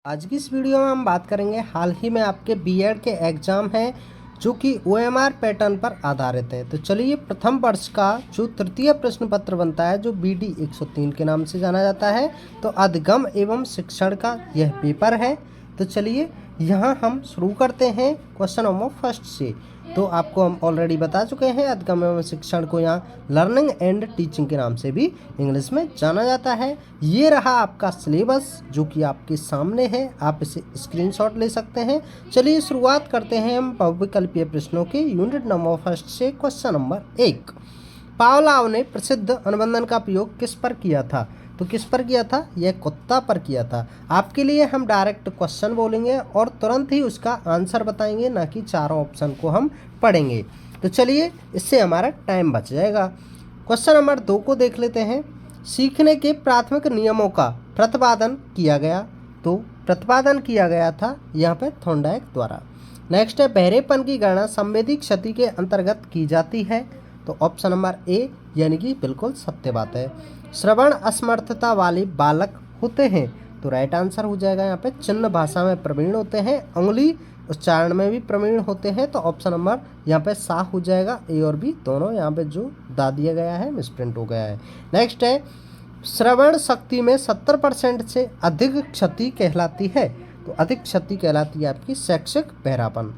आज की इस वीडियो में हम बात करेंगे हाल ही में आपके बीएड के एग्ज़ाम हैं जो कि ओएमआर पैटर्न पर आधारित है। तो चलिए प्रथम वर्ष का जो तृतीय प्रश्न पत्र बनता है जो बीडी 103 के नाम से जाना जाता है, तो अधिगम एवं शिक्षण का यह पेपर है। तो चलिए यहाँ हम शुरू करते हैं क्वेश्चन नंबर फर्स्ट से। तो आपको हम ऑलरेडी बता चुके हैं अधिगम एवं शिक्षण को यहाँ लर्निंग एंड टीचिंग के नाम से भी इंग्लिश में जाना जाता है। ये रहा आपका सिलेबस जो कि आपके सामने है, आप इसे स्क्रीनशॉट ले सकते हैं। चलिए शुरुआत करते हैं हम बहुविकल्पीय प्रश्नों के यूनिट नंबर फर्स्ट से। क्वेश्चन नंबर 1, पावलोव ने प्रसिद्ध अनुबंधन का प्रयोग किस पर किया था? तो किस पर किया था? यह कुत्ता पर किया था। आपके लिए हम डायरेक्ट क्वेश्चन बोलेंगे और तुरंत ही उसका आंसर बताएंगे, ना कि चारों ऑप्शन को हम पढ़ेंगे। तो चलिए इससे हमारा टाइम बच जाएगा। क्वेश्चन नंबर 2 को देख लेते हैं। सीखने के प्राथमिक नियमों का प्रतिपादन किया गया। तो प्रतिपादन किया गया था यहाँ पे थॉर्नडाइक द्वारा। नेक्स्ट है, बहरेपन की गणना संवेदी क्षति के अंतर्गत की जाती है। तो ऑप्शन नंबर ए यानी कि बिल्कुल सत्य बात है। श्रवण असमर्थता वाले बालक होते हैं। तो राइट आंसर हो जाएगा यहाँ पे चिन्ह भाषा में प्रवीण होते हैं, उंगली उच्चारण में भी प्रवीण होते हैं। तो ऑप्शन नंबर यहाँ पे सा हो जाएगा। ए और बी दोनों यहाँ पे जो दा दिया गया है मिसप्रिंट हो गया है। नेक्स्ट है, श्रवण शक्ति में 70% से अधिक क्षति कहलाती है। तो अधिक क्षति कहलाती है आपकी शैक्षिक बहरापन।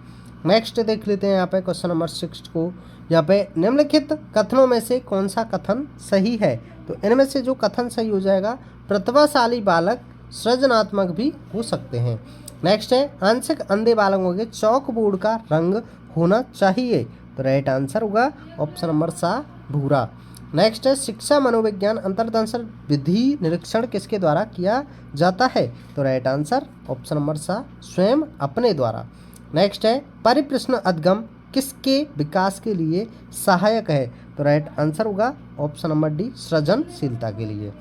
नेक्स्ट देख लेते हैं यहाँ पे क्वेश्चन नंबर 6 को। यहाँ पे निम्नलिखित कथनों में से कौन सा कथन सही है? तो इनमें से जो कथन सही हो जाएगा, प्रतिभाशाली बालक सृजनात्मक भी हो सकते हैं। नेक्स्ट है, आंशिक अंधे बालकों के चौक बोर्ड का रंग होना चाहिए। तो राइट आंसर होगा ऑप्शन नंबर सा भूरा। नेक्स्ट है, शिक्षा मनोविज्ञान अंतर्दर्शन विधि निरीक्षण किसके द्वारा किया जाता है? तो राइट आंसर ऑप्शन नंबर सा स्वयं अपने द्वारा। नेक्स्ट है, परिप्रश्न अधिगम किसके विकास के लिए सहायक है? तो राइट आंसर होगा ऑप्शन नंबर डी सृजनशीलता के लिए।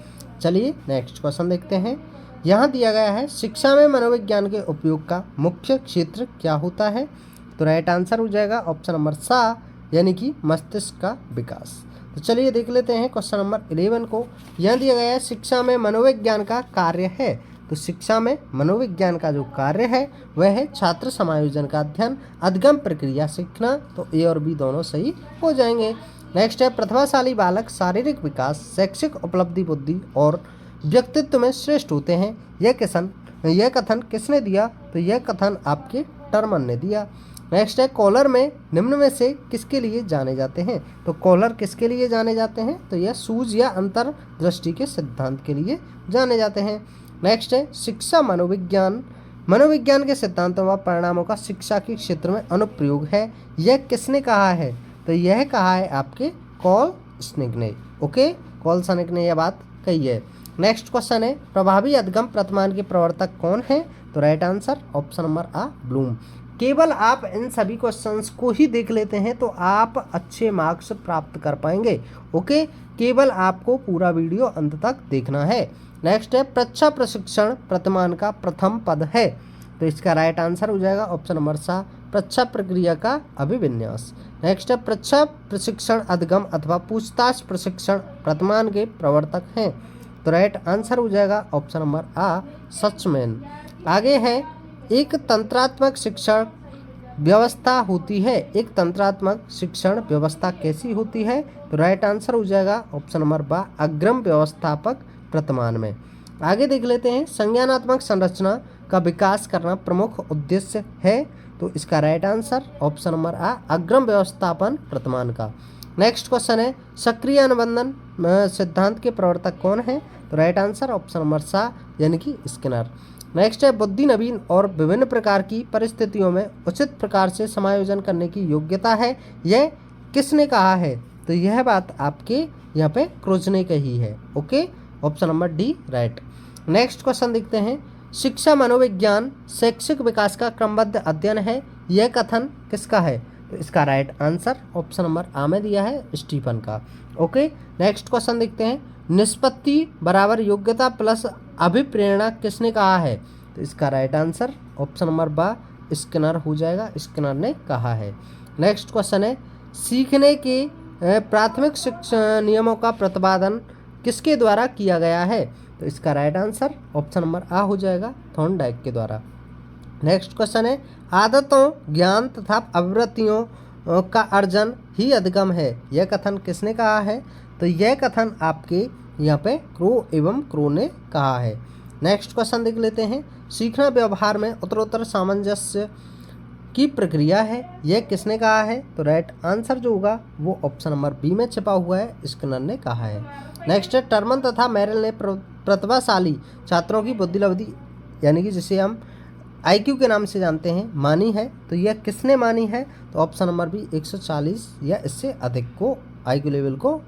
चलिए नेक्स्ट क्वेश्चन देखते हैं। यहाँ दिया गया है, शिक्षा में मनोविज्ञान के उपयोग का मुख्य क्षेत्र क्या होता है? तो राइट आंसर हो जाएगा ऑप्शन नंबर सा यानी कि मस्तिष्क का विकास। तो चलिए देख लेते हैं क्वेश्चन नंबर 11 को। यहाँ दिया गया है, शिक्षा में मनोविज्ञान का कार्य है। तो शिक्षा में मनोविज्ञान का जो कार्य है वह है छात्र समायोजन का अध्ययन, अधिगम प्रक्रिया सीखना। तो ए और बी दोनों सही हो जाएंगे। नेक्स्ट है, प्रतिभाशाली बालक शारीरिक विकास, शैक्षिक उपलब्धि, बुद्धि और व्यक्तित्व में श्रेष्ठ होते हैं। यह कथन किसने दिया? तो यह कथन आपके टर्मन ने दिया। नेक्स्ट है, कॉलर में निम्न में से किसके लिए जाने जाते हैं? तो कॉलर किसके लिए जाने जाते हैं? तो यह सूझ या अंतर्दृष्टि के सिद्धांत के लिए जाने जाते हैं। नेक्स्ट है, शिक्षा मनोविज्ञान के सिद्धांतों व परिणामों का शिक्षा के क्षेत्र में अनुप्रयोग है। यह किसने कहा है? तो यह कहा है आपके कॉल स्निग ने। ओके, कॉल स्निग ने यह बात कही है। नेक्स्ट क्वेश्चन है, प्रभावी अधिगम प्रतिमान के प्रवर्तक कौन है? तो राइट आंसर ऑप्शन नंबर आ ब्लूम। केवल आप इन सभी क्वेश्चंस को ही देख लेते हैं तो आप अच्छे मार्क्स प्राप्त कर पाएंगे। ओके, केवल आपको पूरा वीडियो अंत तक देखना है। नेक्स्ट है, प्रच्छा प्रशिक्षण प्रतिमान का प्रथम पद है। तो इसका राइट आंसर हो जाएगा ऑप्शन नंबर सा प्रच्छा प्रक्रिया का अभिविन्यास। नेक्स्ट है, प्रच्छा प्रशिक्षण अधिगम अथवा पूछताछ प्रशिक्षण प्रतिमान के प्रवर्तक हैं। तो राइट आंसर हो जाएगा ऑप्शन नंबर आ सचमैन। आगे है, एक तंत्रात्मक शिक्षण व्यवस्था होती है। एक तंत्रात्मक शिक्षण व्यवस्था कैसी होती है? तो राइट आंसर हो जाएगा ऑप्शन नंबर बा अग्रम व्यवस्थापक प्रतिमान में। आगे देख लेते हैं, संज्ञानात्मक संरचना का विकास करना प्रमुख उद्देश्य है। तो इसका राइट आंसर ऑप्शन नंबर आ अग्रम व्यवस्थापन प्रतिमान का। नेक्स्ट क्वेश्चन है, सक्रिय अनुबंधन सिद्धांत के प्रवर्तक कौन है? तो राइट आंसर ऑप्शन नंबर सा यानी कि स्किनर। नेक्स्ट है, बुद्धि नवीन और विभिन्न प्रकार की परिस्थितियों में उचित प्रकार से समायोजन करने की योग्यता है। यह किसने कहा है? तो यह बात आपके यहाँ पे क्रोज ने कही है। Okay, option number D right. Next question देखते हैं, शिक्षा मनोविज्ञान शैक्षिक विकास का क्रमबद्ध अध्ययन है। यह कथन किसका है? तो इसका राइट आंसर ऑप्शन नंबर आ में दिया है स्टीफन का। ओके, नेक्स्ट क्वेश्चन देखते हैं, निष्पत्ति बराबर योग्यता प्लस अभिप्रेरणा किसने कहा है? तो इसका राइट आंसर ऑप्शन नंबर बा स्किनर हो जाएगा, स्किनर ने कहा है। नेक्स्ट क्वेश्चन है, सीखने के प्राथमिक शिक्षा नियमों का प्रतिपादन किसके द्वारा किया गया है? तो इसका राइट आंसर ऑप्शन नंबर आ हो जाएगा, थॉर्नडाइक के द्वारा। नेक्स्ट क्वेश्चन है, आदतों, ज्ञान तथा प्रवृत्तियों का अर्जन ही अधिगम है, यह कथन किसने कहा है? तो यह कथन आपके यहाँ पे क्रो एवं क्रो ने कहा है। नेक्स्ट क्वेश्चन देख लेते हैं, सीखना व्यवहार में उत्तरोत्तर सामंजस्य की प्रक्रिया है, यह किसने कहा है? तो राइट आंसर जो होगा वो ऑप्शन नंबर बी में छिपा हुआ है, स्किनर ने कहा है। नेक्स्ट है, टर्मन तथा मेरिल ने प्रतिभाशाली छात्रों की बुद्धि लब्धि यानी कि जिसे हम IQ के नाम से जानते हैं मानी है, तो यह किसने मानी है? तो ऑप्शन नंबर बी 140 या इससे अधिक को IQ लेवल को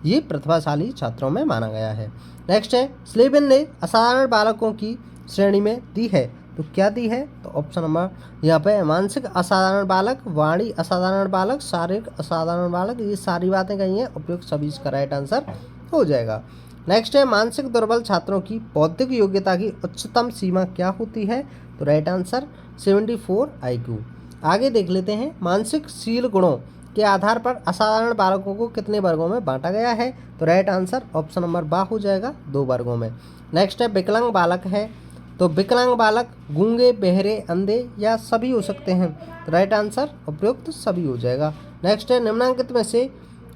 ये प्रतिभाशाली छात्रों में माना गया है। नेक्स्ट है, स्लेबिन ने असाधारण बालकों की श्रेणी में दी है, तो क्या दी है? तो ऑप्शन नंबर यहाँ पे मानसिक असाधारण बालक, वाणी असाधारण बालक, शारीरिक असाधारण बालक, ये सारी बातें कही हैं, उपयुक्त सभी इसका राइट आंसर हो जाएगा। नेक्स्ट है, मानसिक दुर्बल छात्रों की बौद्धिक योग्यता की उच्चतम सीमा क्या होती है? तो राइट आंसर 74 IQ। आगे देख लेते हैं, मानसिक शील गुणों के आधार पर असाधारण बालकों को कितने वर्गों में बांटा गया है? तो राइट आंसर ऑप्शन नंबर बा हो जाएगा, 2 वर्गों में। नेक्स्ट है, विकलांग बालक है, तो विकलांग बालक गूंगे, बहरे, अंधे या सभी हो सकते हैं, तो राइट आंसर उपयुक्त सभी हो जाएगा। नेक्स्ट है, निम्नांकित में से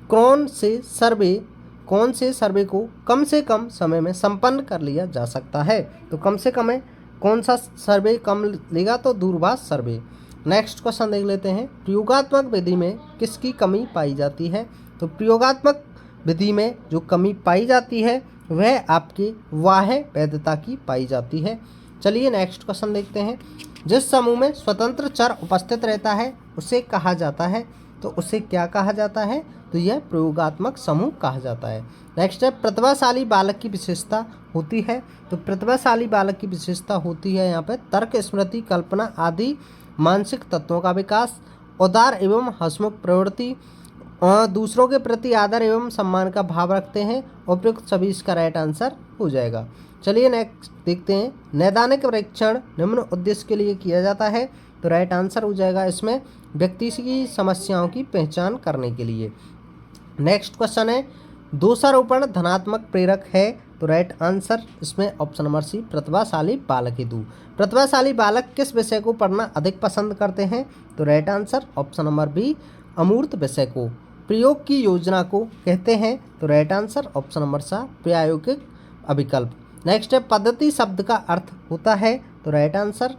कौन से सर्वे को कम से कम समय में संपन्न कर लिया जा सकता है? तो कम से कम है, कौन सा सर्वे कम लेगा? तो दूरभाष सर्वे। नेक्स्ट क्वेश्चन देख लेते हैं, प्रयोगात्मक विधि में किसकी कमी पाई जाती है? तो प्रयोगात्मक विधि में जो कमी पाई जाती है वह आपके वाह्य वैधता की पाई जाती है। चलिए नेक्स्ट क्वेश्चन देखते हैं, जिस समूह में स्वतंत्र चर उपस्थित रहता है उसे कहा जाता है, तो उसे क्या कहा जाता है? तो यह प्रयोगात्मक समूह कहा जाता है। नेक्स्ट है, प्रतिभाशाली बालक की विशेषता होती है, तो प्रतिभाशाली बालक की विशेषता होती है यहाँ पे तर्क, स्मृति, कल्पना आदि मानसिक तत्वों का विकास, उदार एवं हंसमुख प्रवृत्ति, दूसरों के प्रति आदर एवं सम्मान का भाव रखते हैं, उपयुक्त सभी इसका राइट आंसर हो जाएगा। चलिए नेक्स्ट देखते हैं, नैदानिक परीक्षण निम्न उद्देश्य के लिए किया जाता है, तो राइट आंसर हो जाएगा इसमें व्यक्ति की समस्याओं की पहचान करने के लिए। नेक्स्ट क्वेश्चन है, दोषारोपण धनात्मक प्रेरक है, तो राइट आंसर इसमें ऑप्शन नंबर सी प्रतिभाशाली बालक हेतु। प्रतिभाशाली बालक किस विषय को पढ़ना अधिक पसंद करते हैं? तो right answer option number B अमूर्त विषय को। प्रयोग की योजना को कहते हैं, तो राइट आंसर ऑप्शन नंबर सा प्रायोगिक अभिकल्प। नेक्स्ट है, पद्धति शब्द का अर्थ होता है, तो राइट आंसर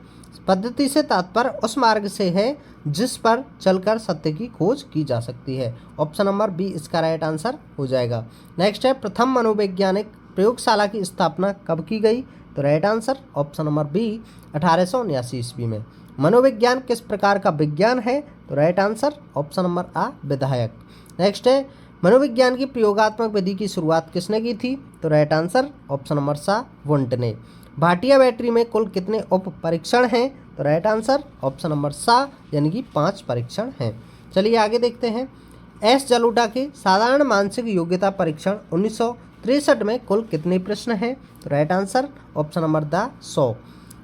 पद्धति से तात्पर्य उस मार्ग से है जिस पर चलकर सत्य की खोज की जा सकती है, ऑप्शन नंबर बी इसका राइट आंसर हो जाएगा। नेक्स्ट है, प्रथम मनोवैज्ञानिक प्रयोगशाला की स्थापना कब की गई? तो right answer option number B 1879 ईस्वी में। मनोविज्ञान किस प्रकार का विज्ञान है? तो राइट आंसर ऑप्शन नंबर आ विधायक। नेक्स्ट है, मनोविज्ञान की प्रयोगात्मक विधि की शुरुआत किसने की थी? तो राइट आंसर ऑप्शन नंबर सा वुंट ने। भाटिया बैटरी में कुल कितने उप परीक्षण हैं? तो राइट आंसर ऑप्शन नंबर सा यानी कि 5 परीक्षण हैं। चलिए आगे देखते हैं, एस जलोटा के साधारण मानसिक योग्यता परीक्षण 1963 में कुल कितने प्रश्न हैं? तो right answer option number the 100।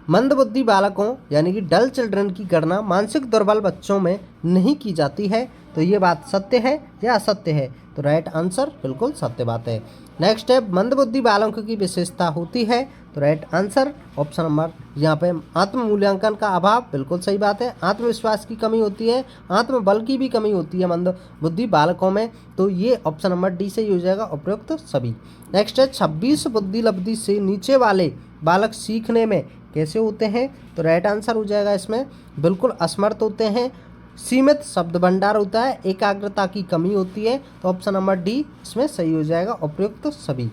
मंदबुद्धि बालकों यानी कि डल चिल्ड्रन की गणना मानसिक दुर्बल बच्चों में नहीं की जाती है, तो ये बात सत्य है या असत्य है? तो राइट आंसर बिल्कुल सत्य बात है। नेक्स्ट है, मंदबुद्धि बालकों की विशेषता होती है, तो राइट आंसर ऑप्शन नंबर यहाँ पे आत्म मूल्यांकन का अभाव, बिल्कुल सही बात है। आत्मविश्वास की कमी होती है, आत्मबल की भी कमी होती है मंदबुद्धि बालकों में, तो ये ऑप्शन नंबर डी से ही हो जाएगा उपयुक्त सभी। नेक्स्ट है, 26 बुद्धि लब्धि से नीचे वाले बालक सीखने में कैसे होते हैं? तो राइट आंसर हो जाएगा इसमें बिल्कुल असमर्थ होते हैं, सीमित शब्द भंडार होता है, एकाग्रता की कमी होती है, तो ऑप्शन नंबर डी इसमें सही हो जाएगा उपयुक्त सभी।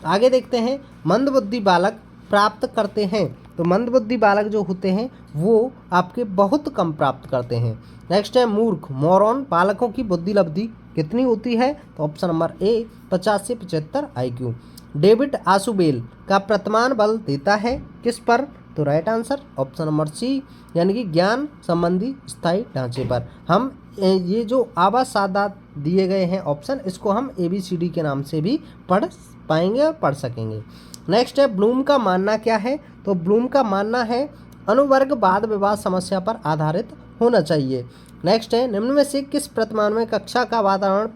आगे देखते हैं, मंदबुद्धि बालक प्राप्त करते हैं, तो मंदबुद्धि बालक जो होते हैं वो आपके बहुत कम प्राप्त करते हैं। नेक्स्ट है, मूर्ख मोरॉन बालकों की बुद्धि लब्धि कितनी होती है? तो ऑप्शन नंबर ए 50 से 75 IQ। डेविड आशुबेल का प्रतिमान बल देता है किस पर? तो right answer option number C यानी कि ज्ञान संबंधी स्थायी ढांचे पर। हम ये जो आवासादात दिए गए हैं ऑप्शन, इसको हम ABCD के नाम से भी पढ़ पाएंगे और पढ़ सकेंगे। नेक्स्ट है, ब्लूम का मानना क्या है? तो ब्लूम का मानना है अनुवर्ग वाद विवाद समस्या पर आधारित होना चाहिए। नेक्स्ट है, निम्न में से किस प्रतिमान में कक्षा का वातावरण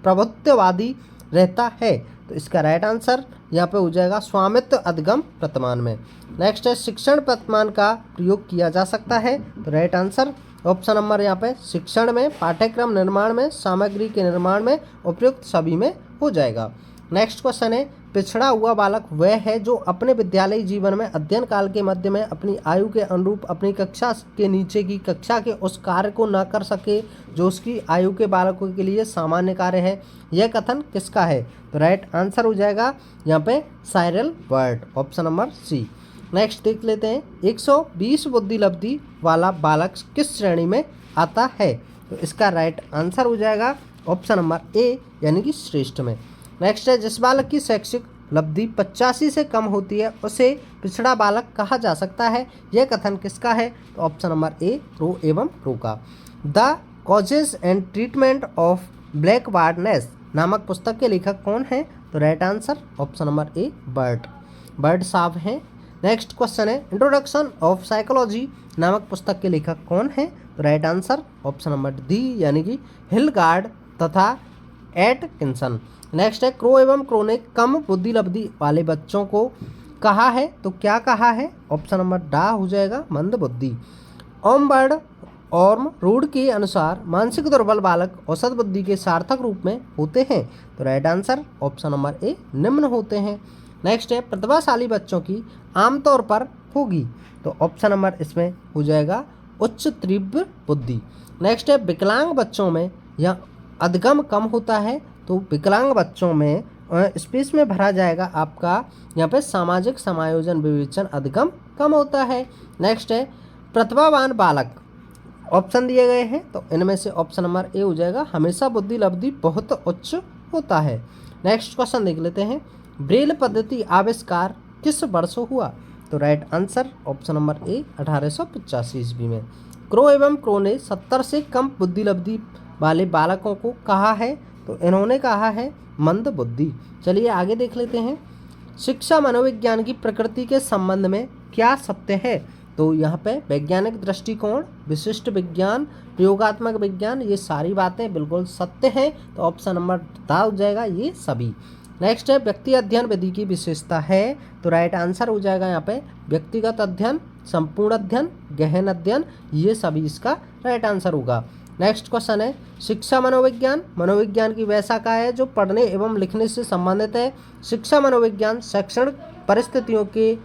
प्रभुत्ववादी रहता है? तो इसका राइट आंसर यहाँ पे हो जाएगा स्वामित्व अधिगम वर्तमान में। नेक्स्ट है शिक्षण वर्तमान का प्रयोग किया जा सकता है, तो राइट आंसर ऑप्शन नंबर यहाँ पे शिक्षण में, पाठ्यक्रम निर्माण में, सामग्री के निर्माण में, उपयुक्त सभी में हो जाएगा। नेक्स्ट क्वेश्चन है पिछड़ा हुआ बालक वह है जो अपने विद्यालयी जीवन में अध्ययन काल के मध्य में अपनी आयु के अनुरूप अपनी कक्षा के नीचे की कक्षा के उस कार्य को न कर सके जो उसकी आयु के बालकों के लिए सामान्य कार्य है। यह कथन किसका है? तो राइट आंसर हो जाएगा यहाँ पे Cyril Burt, option number C. Next देख लेते हैं 120 बुद्धि लब्धि वाला बालक किस श्रेणी में आता है? तो इसका राइट आंसर हो जाएगा ऑप्शन नंबर ए यानी कि श्रेष्ठ में। नेक्स्ट है जिस बालक की शैक्षिक लब्धि 85 से कम होती है उसे पिछड़ा बालक कहा जा सकता है। यह कथन किसका है? तो ऑप्शन नंबर ए रो एवं रो का। The causes and treatment of black baldness नामक पुस्तक के लेखक कौन है? तो राइट आंसर ऑप्शन नंबर ए बर्ड साहब हैं। नेक्स्ट क्वेश्चन है इंट्रोडक्शन ऑफ साइकोलॉजी नामक पुस्तक के लेखक कौन है? तो right answer option number D यानी कि हिलगार्ड तथा एटकिंसन। नेक्स्ट है क्रो एवं क्रो ने कम बुद्धि लब्धि वाले बच्चों को कहा है, तो क्या कहा है? ऑप्शन नंबर डा हो जाएगा मंद बुद्धि। ओमबर्ड और रूड के अनुसार मानसिक दुर्बल बालक औसत बुद्धि के सार्थक रूप में होते हैं, तो राइट आंसर ऑप्शन नंबर ए निम्न होते हैं। नेक्स्ट है प्रतिभाशाली बच्चों की आमतौर पर होगी, तो ऑप्शन नंबर इसमें हो जाएगा उच्च तीव्र बुद्धि। नेक्स्ट है विकलांग बच्चों में यह अधिगम कम होता है, तो विकलांग बच्चों में स्पेस में भरा जाएगा आपका यहाँ पे सामाजिक समायोजन विवेचन अधिगम कम होता है। नेक्स्ट है प्रतिभावान बालक ऑप्शन दिए गए हैं, तो इनमें से ऑप्शन नंबर ए हो जाएगा हमेशा बुद्धि लब्धि बहुत उच्च होता है। नेक्स्ट क्वेश्चन देख लेते हैं ब्रेल पद्धति आविष्कार किस वर्ष हुआ? तो राइट आंसर ऑप्शन नंबर ए 1885 ईस्वी में। क्रो एवं क्रो ने 70 से कम बुद्धि लब्धि वाले बालकों को कहा है, तो इन्होंने कहा है मंद बुद्धि। चलिए आगे देख लेते हैं शिक्षा मनोविज्ञान की प्रकृति के संबंध में क्या सत्य है? तो यहाँ पे वैज्ञानिक दृष्टिकोण, विशिष्ट विज्ञान, प्रयोगात्मक विज्ञान, ये सारी बातें बिल्कुल सत्य हैं, तो ऑप्शन नंबर दा हो जाएगा ये सभी। नेक्स्ट है व्यक्ति अध्ययन विधि की विशेषता है, तो राइट आंसर हो जाएगा यहाँ पे व्यक्तिगत अध्ययन, संपूर्ण अध्ययन, गहन अध्ययन, ये सभी इसका राइट आंसर होगा। नेक्स्ट क्वेश्चन है शिक्षा मनोविज्ञान की वह शाखा है जो पढ़ने एवं लिखने से संबंधित है। शिक्षा मनोविज्ञान शैक्षणिक परिस्थितियों के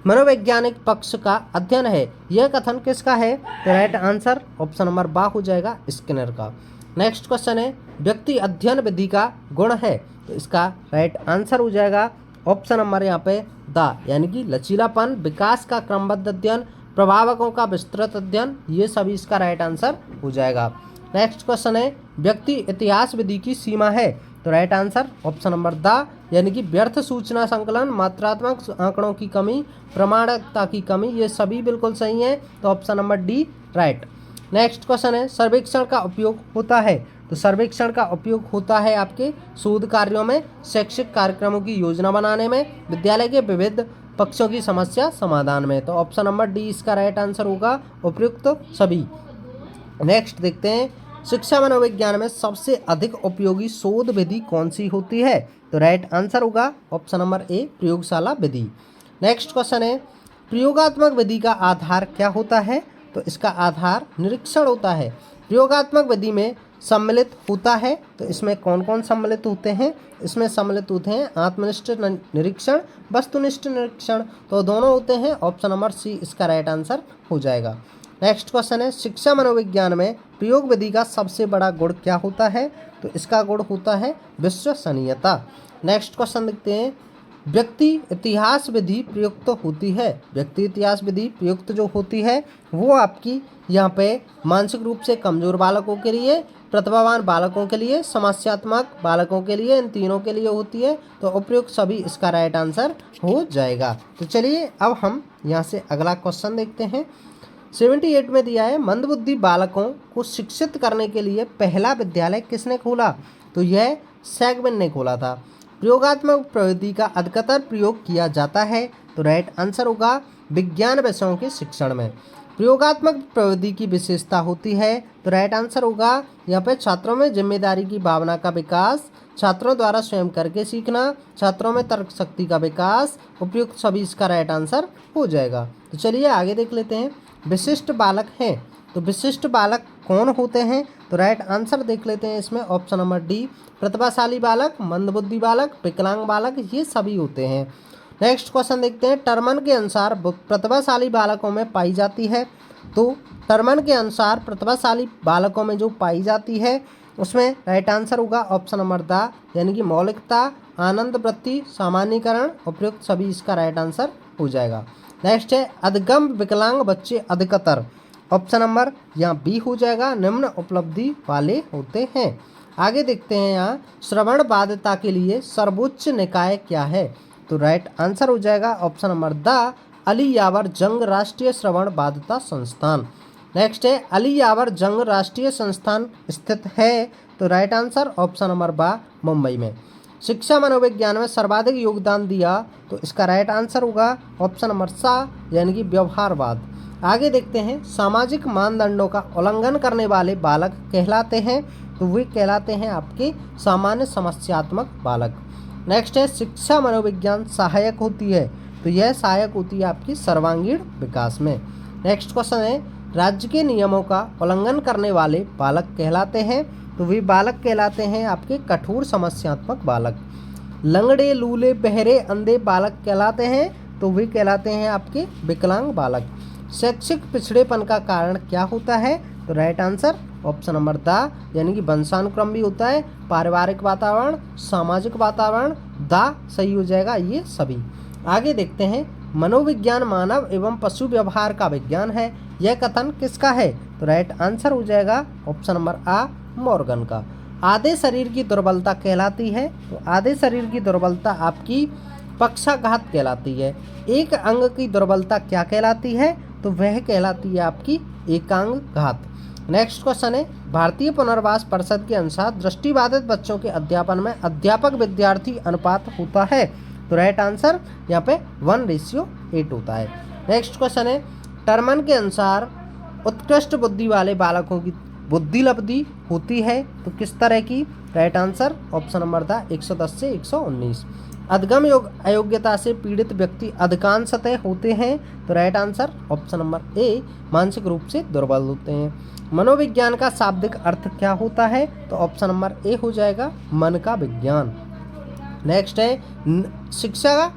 मनोवैज्ञानिक पक्ष का अध्ययन है। यह कथन किसका है? तो राइट आंसर ऑप्शन नंबर बा हो जाएगा स्किनर का। नेक्स्ट क्वेश्चन है व्यक्ति अध्ययन विधि का गुण है, तो इसका राइट आंसर हो जाएगा ऑप्शन नंबर यहाँ पे द यानी कि लचीलापन, विकास का क्रमबद्ध अध्ययन, प्रभावकों का विस्तृत अध्ययन, ये सभी इसका राइट आंसर हो जाएगा। नेक्स्ट क्वेश्चन है व्यक्ति इतिहास विधि की सीमा है, तो right answer option number the यानी कि व्यर्थ सूचना संकलन, मात्रात्मक आंकड़ों की कमी, प्रमाणिकता की कमी, ये सभी बिल्कुल सही हैं, तो option number D right. Next question है सर्वेक्षण का उपयोग होता है, तो सर्वेक्षण का उपयोग होता है आपके शोध कार्यों में, शैक्षिक कार्यक्रमों की योजना बनाने में, विद्यालय के विविध पक्षों की समस्या समाधान में, तो ऑप्शन नंबर डी इसका राइट आंसर होगा उपयुक्त सभी। नेक्स्ट देखते हैं शिक्षा मनोविज्ञान में सबसे अधिक उपयोगी शोध विधि कौन सी होती है? तो राइट आंसर होगा ऑप्शन नंबर ए प्रयोगशाला विधि। नेक्स्ट क्वेश्चन है प्रयोगात्मक विधि का आधार क्या होता है? तो इसका आधार निरीक्षण होता है। प्रयोगात्मक विधि में सम्मिलित होता है, तो इसमें कौन कौन सम्मिलित होते हैं? इसमें सम्मिलित होते हैं आत्मनिष्ठ निरीक्षण, वस्तुनिष्ठ निरीक्षण, तो दोनों होते हैं, ऑप्शन नंबर सी इसका राइट आंसर हो जाएगा। नेक्स्ट क्वेश्चन है शिक्षा मनोविज्ञान में प्रयोग विधि का सबसे बड़ा गुण क्या होता है? तो इसका गुण होता है विश्वसनीयता। नेक्स्ट क्वेश्चन देखते हैं व्यक्ति इतिहास विधि प्रयुक्त होती है। व्यक्ति इतिहास विधि प्रयुक्त जो होती है वो आपकी यहाँ पे मानसिक रूप से कमजोर बालकों के लिए, प्रतिभावान बालकों के लिए, समस्यात्मक बालकों के लिए, इन तीनों के लिए होती है, तो उपयुक्त सभी इसका राइट आंसर हो जाएगा। तो चलिए अब हम यहाँ से अगला क्वेश्चन देखते हैं 78 में दिया है मंदबुद्धि बालकों को शिक्षित करने के लिए पहला विद्यालय किसने खोला? तो यह सैगविन ने खोला था। प्रयोगात्मक प्रविधि का अधिकतर प्रयोग किया जाता है, तो राइट आंसर होगा विज्ञान विषयों के शिक्षण में। प्रयोगात्मक प्रविधि की विशेषता होती है? तो राइट आंसर होगा यहाँ पे छात्रों में जिम्मेदारी की भावना का विकास, छात्रों द्वारा स्वयं करके सीखना, छात्रों में तर्क शक्ति का विकास, उपयुक्त सभी इसका राइट आंसर हो जाएगा। तो चलिए आगे देख लेते हैं। विशिष्ट बालक हैं, तो विशिष्ट बालक कौन होते हैं? तो राइट आंसर देख लेते हैं इसमें ऑप्शन नंबर डी, प्रतिभाशाली बालक, मंदबुद्धि बालक, विकलांग बालक, ये सभी होते हैं। नेक्स्ट क्वेश्चन देखते हैं। टर्मन के अनुसार प्रतिभाशाली बालकों में पाई जाती है, तो टर्मन के अनुसार प्रतिभाशाली बालकों में जो पाई जाती है उसमें राइट आंसर होगा ऑप्शन नंबर द, यानी कि मौलिकता, आनंद वृत्ति, सामान्यीकरण, उपयुक्त सभी इसका राइट आंसर हो जाएगा। नेक्स्ट है अधगम विकलांग बच्चे अधिकतर, ऑप्शन नंबर यहाँ बी हो जाएगा, निम्न उपलब्धि वाले होते हैं। आगे देखते हैं यहाँ श्रवण बाधिता के लिए सर्वोच्च निकाय क्या है? तो राइट आंसर हो जाएगा ऑप्शन नंबर द, अली यावर जंग राष्ट्रीय श्रवण बाधिता संस्थान। नेक्स्ट है अली यावर जंग राष्ट्रीय संस्थान स्थित है, तो राइट आंसर ऑप्शन नंबर बा, मुंबई में। शिक्षा मनोविज्ञान में सर्वाधिक योगदान दिया, तो इसका राइट आंसर होगा ऑप्शन नंबर सा, यानी कि व्यवहारवाद। आगे देखते हैं सामाजिक मानदंडों का उल्लंघन करने वाले बालक कहलाते हैं, तो वे कहलाते हैं आपके सामान्य समस्यात्मक बालक। नेक्स्ट है शिक्षा मनोविज्ञान सहायक होती है, तो यह सहायक होती है आपकी सर्वांगीण विकास में। नेक्स्ट क्वेश्चन है राज्य के नियमों का उल्लंघन करने वाले बालक कहलाते हैं, तो वे बालक कहलाते हैं आपके कठोर समस्यात्मक बालक। लंगड़े, लूले, बहरे, अंधे बालक कहलाते हैं, तो वे कहलाते हैं आपके विकलांग बालक। शैक्षिक पिछड़ेपन का कारण क्या होता है? तो right answer option number the, यानी कि वंशानुक्रम भी होता है, पारिवारिक वातावरण, सामाजिक वातावरण, द सही हो जाएगा ये सभी। आगे देखते हैं मनोविज्ञान मानव एवं पशु व्यवहार का विज्ञान है, यह कथन किसका है? तो राइट आंसर हो जाएगा ऑप्शन नंबर आ, मॉर्गन का। आधे शरीर की दुर्बलता कहलाती है, तो आधे शरीर की दुर्बलता आपकी पक्षाघात कहलाती है। एक अंग की दुर्बलता क्या कहलाती है? तो वह कहलाती है आपकी एकांग घात। नेक्स्ट क्वेश्चन है भारतीय पुनर्वास परिषद के अनुसार दृष्टिबाधित बच्चों के अध्यापन में अध्यापक विद्यार्थी अनुपात होता है, तो राइट आंसर यहाँ पे 1:8 होता है। नेक्स्ट क्वेश्चन है टर्मन के अनुसार उत्कृष्ट बुद्धि वाले बालकों की बुद्धि लब्धि होती है, तो किस तरह की? राइट आंसर ऑप्शन नंबर था 110 से 119। अधगम अयोग्यता से पीड़ित व्यक्ति अधिकांशतः होते हैं, तो राइट आंसर ऑप्शन नंबर ए, मानसिक रूप से दुर्बल होते हैं। मनोविज्ञान का शाब्दिक अर्थ क्या होता है? तो ऑप्शन नंबर ए हो जाएगा, मन का विज्ञान। नेक्स्ट है शिक्षा का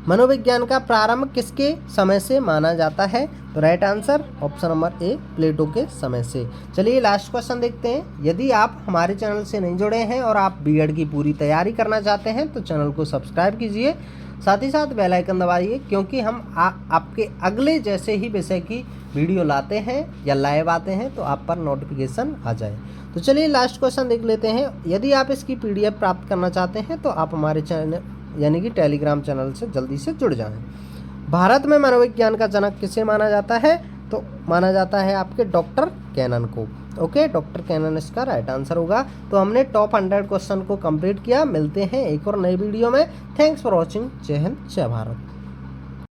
मनोविज्ञान का प्रारंभ किसके समय से माना जाता है? तो right answer option number A, Plato के समय से। चलिए लास्ट क्वेश्चन देखते हैं। यदि आप हमारे चैनल से नहीं जुड़े हैं और आप बीएड की पूरी तैयारी करना चाहते हैं तो चैनल को सब्सक्राइब कीजिए, साथ ही साथ बेल आइकन दबाइए, क्योंकि हम आपके अगले जैसे ही विषय की वीडियो लाते हैं या लाइव आते हैं तो आप पर नोटिफिकेशन आ जाए। तो चलिए लास्ट क्वेश्चन देख लेते हैं। यदि आप इसकी PDF प्राप्त करना चाहते हैं तो आप हमारे चैनल यानी कि टेलीग्राम चैनल से जल्दी से जुड़ जाएं। भारत में मनोविज्ञान का जनक किसे माना जाता है? तो माना जाता है आपके डॉक्टर कैनन को। ओके, डॉक्टर कैनन इसका राइट आंसर होगा। तो हमने टॉप 100 क्वेश्चन को कंप्लीट किया। मिलते हैं एक और नई वीडियो में। Thanks for watching. जय हिंद, जय भारत।